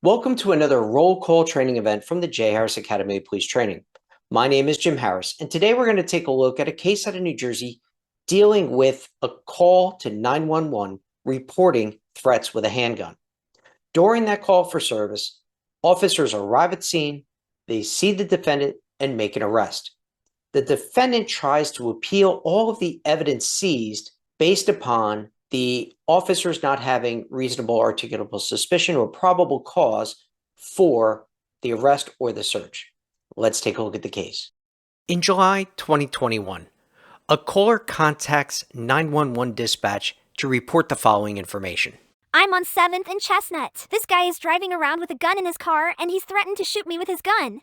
Welcome to another roll call training event from the J. Harris Academy of Police Training. My name is Jim Harris, and today we're going to take a look at a case out of New Jersey dealing with a call to 911 reporting threats with a handgun. During that call for service, officers arrive at the scene, they see the defendant, and make an arrest. The defendant tries to appeal all of the evidence seized based upon the officers not having reasonable articulable suspicion or probable cause for the arrest or the search. Let's take a look at the case. In July 2021, a caller contacts 911 dispatch to report the following information. I'm on 7th and Chestnut. This guy is driving around with a gun in his car and he's threatened to shoot me with his gun.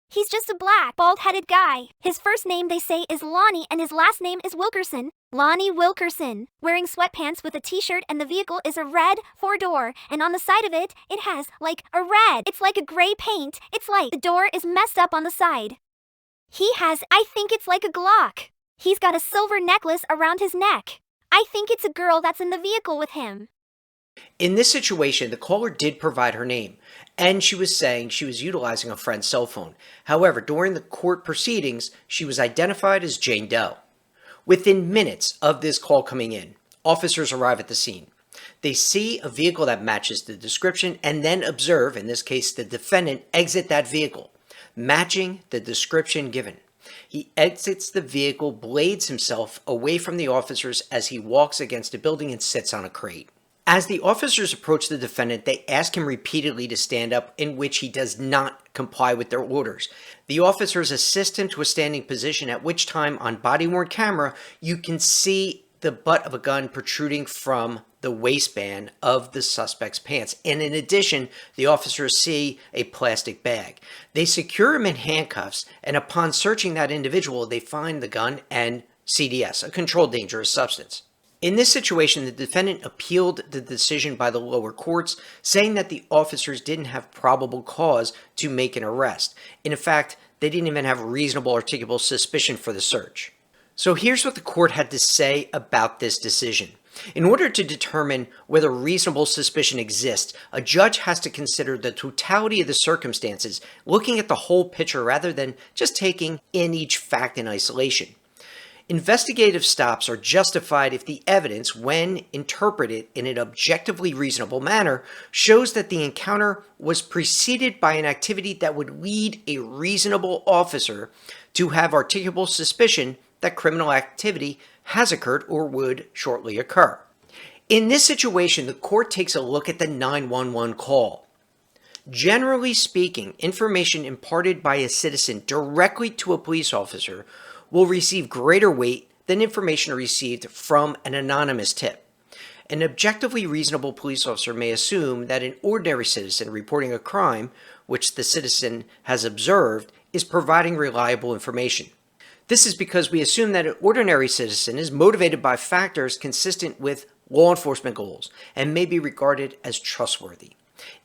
He's just a black, bald-headed guy. His first name, they say, is Lonnie and his last name is Wilkerson. Lonnie Wilkerson. Wearing sweatpants with a t-shirt, and the vehicle is a red 4-door, and on the side of it, it has, like, a red. It's like a gray paint. It's like the door is messed up on the side. He has, I think it's like a Glock. He's got a silver necklace around his neck. I think it's a girl that's in the vehicle with him. In this situation, the caller did provide her name, and she was saying she was utilizing a friend's cell phone. However, during the court proceedings, she was identified as Jane Doe. Within minutes of this call coming in, officers arrive at the scene. They see a vehicle that matches the description and then observe, in this case, the defendant exit that vehicle, matching the description given. He exits the vehicle, blades himself away from the officers as he walks against a building and sits on a crate. As the officers approach the defendant, they ask him repeatedly to stand up, in which he does not comply with their orders. The officers assist him to a standing position, at which time, on body-worn camera, you can see the butt of a gun protruding from the waistband of the suspect's pants. And in addition, the officers see a plastic bag. They secure him in handcuffs, and upon searching that individual, they find the gun and CDS, a controlled dangerous substance. In this situation, the defendant appealed the decision by the lower courts, saying that the officers didn't have probable cause to make an arrest. In fact, they didn't even have reasonable articulable suspicion for the search. So here's what the court had to say about this decision. In order to determine whether reasonable suspicion exists, a judge has to consider the totality of the circumstances, looking at the whole picture rather than just taking in each fact in isolation. Investigative stops are justified if the evidence, when interpreted in an objectively reasonable manner, shows that the encounter was preceded by an activity that would lead a reasonable officer to have articulable suspicion that criminal activity has occurred or would shortly occur. In this situation, the court takes a look at the 911 call. Generally speaking, information imparted by a citizen directly to a police officer will receive greater weight than information received from an anonymous tip. An objectively reasonable police officer may assume that an ordinary citizen reporting a crime, which the citizen has observed, is providing reliable information. This is because we assume that an ordinary citizen is motivated by factors consistent with law enforcement goals and may be regarded as trustworthy.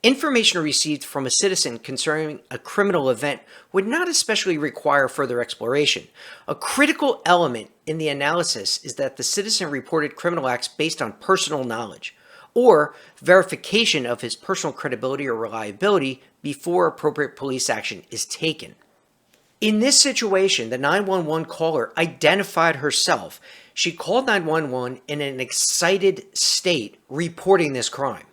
Information received from a citizen concerning a criminal event would not especially require further exploration. A critical element in the analysis is that the citizen reported criminal acts based on personal knowledge or verification of his personal credibility or reliability before appropriate police action is taken. In this situation, the 911 caller identified herself. She called 911 in an excited state, reporting this crime.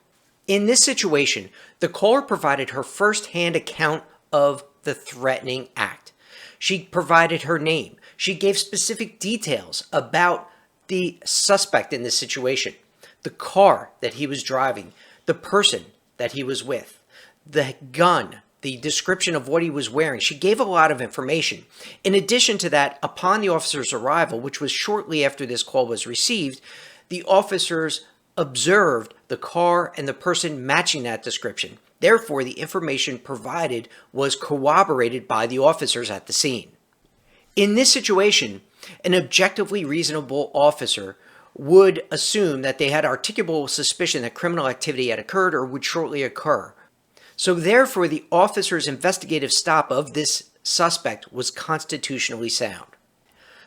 In this situation, the caller provided her first-hand account of the threatening act. She provided her name. She gave specific details about the suspect in this situation, the car that he was driving, the person that he was with, the gun, the description of what he was wearing. She gave a lot of information. In addition to that, upon the officer's arrival, which was shortly after this call was received, the officers observed the car and the person matching that description. Therefore, the information provided was corroborated by the officers at the scene. In this situation, an objectively reasonable officer would assume that they had articulable suspicion that criminal activity had occurred or would shortly occur. So therefore, the officer's investigative stop of this suspect was constitutionally sound.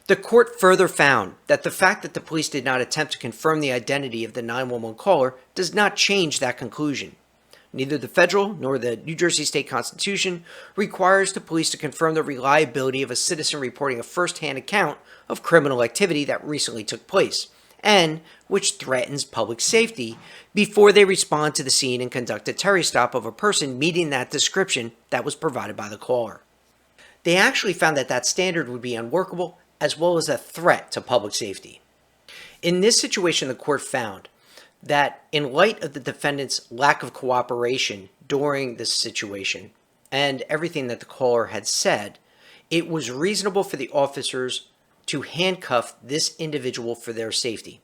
The court further found that the fact that the police did not attempt to confirm the identity of the 911 caller does not change that conclusion. Neither the federal nor the New Jersey state constitution requires the police to confirm the reliability of a citizen reporting a first-hand account of criminal activity that recently took place and which threatens public safety before they respond to the scene and conduct a Terry stop of a person meeting that description that was provided by the caller. They actually found that that standard would be unworkable as well as a threat to public safety. In this situation, the court found that in light of the defendant's lack of cooperation during this situation and everything that the caller had said, it was reasonable for the officers to handcuff this individual for their safety.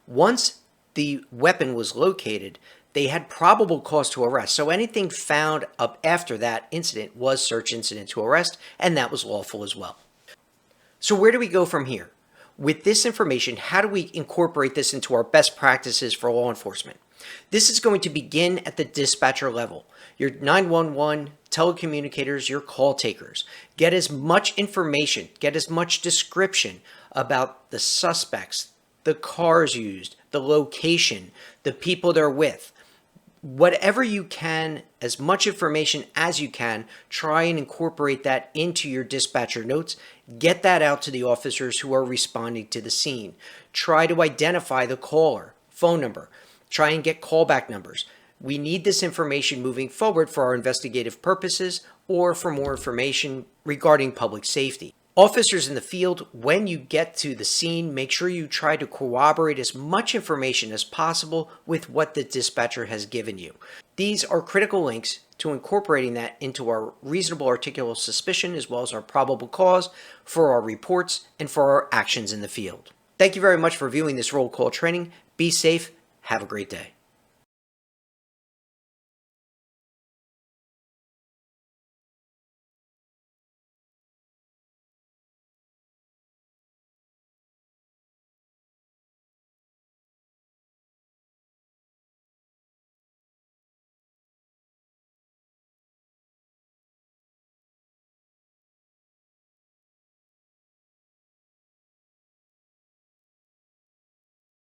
Once the weapon was located, they had probable cause to arrest. So anything found up after that incident was search incident to arrest, and that was lawful as well. So where do we go from here? With this information, how do we incorporate this into our best practices for law enforcement? This is going to begin at the dispatcher level. Your 911 telecommunicators, your call takers. Get as much information, get as much description about the suspects, the cars used, the location, the people they're with. Whatever you can, as much information as you can, try and incorporate that into your dispatcher notes. Get that out to the officers who are responding to the scene. Try to identify the caller, phone number. Try and get callback numbers. We need this information moving forward for our investigative purposes or for more information regarding public safety. Officers in the field, when you get to the scene, make sure you try to corroborate as much information as possible with what the dispatcher has given you. These are critical links to incorporating that into our reasonable articulable suspicion as well as our probable cause for our reports and for our actions in the field. Thank you very much for viewing this roll call training. Be safe. Have a great day.